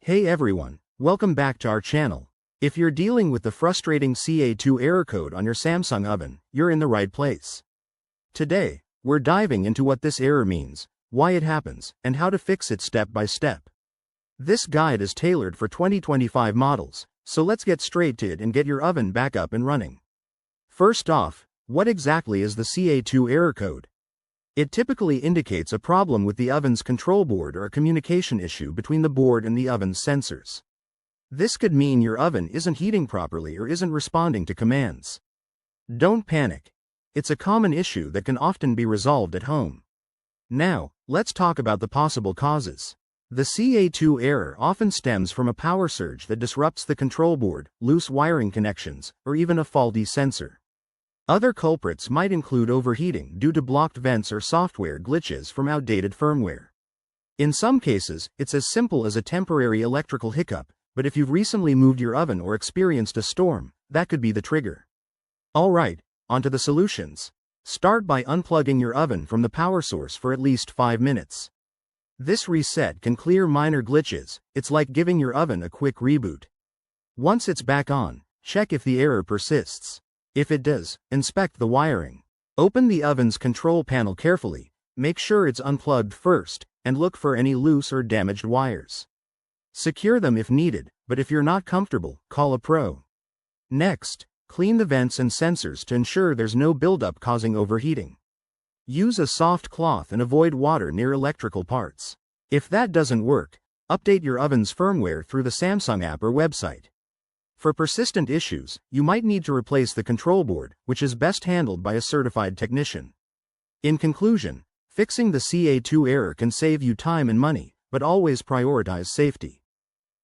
Hey everyone, welcome back to our channel. If you're dealing with the frustrating C-A2 error code on your Samsung oven, you're in the right place. Today, we're diving into what this error means, why it happens, and how to fix it step by step. This guide is tailored for 2025 models, so let's get straight to it and get your oven back up and running. First off, what exactly is the C-A2 error code? It typically indicates a problem with the oven's control board or a communication issue between the board and the oven's sensors. This could mean your oven isn't heating properly or isn't responding to commands. Don't panic. It's a common issue that can often be resolved at home. Now, let's talk about the possible causes. The C-A2 error often stems from a power surge that disrupts the control board, loose wiring connections, or even a faulty sensor. Other culprits might include overheating due to blocked vents or software glitches from outdated firmware. In some cases, it's as simple as a temporary electrical hiccup, but if you've recently moved your oven or experienced a storm, that could be the trigger. Alright, onto the solutions. Start by unplugging your oven from the power source for at least 5 minutes. This reset can clear minor glitches. It's like giving your oven a quick reboot. Once it's back on, check if the error persists. If it does, inspect the wiring. Open the oven's control panel carefully, make sure it's unplugged first, and look for any loose or damaged wires. Secure them if needed, but if you're not comfortable, call a pro. Next, clean the vents and sensors to ensure there's no buildup causing overheating. Use a soft cloth and avoid water near electrical parts. If that doesn't work, update your oven's firmware through the Samsung app or website. For persistent issues, you might need to replace the control board, which is best handled by a certified technician. In conclusion, fixing the C-A2 error can save you time and money, but always prioritize safety.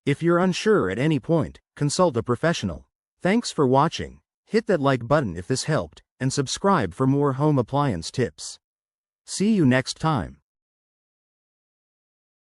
If you're unsure at any point, consult a professional. Thanks for watching. Hit that like button if this helped, and subscribe for more home appliance tips. See you next time.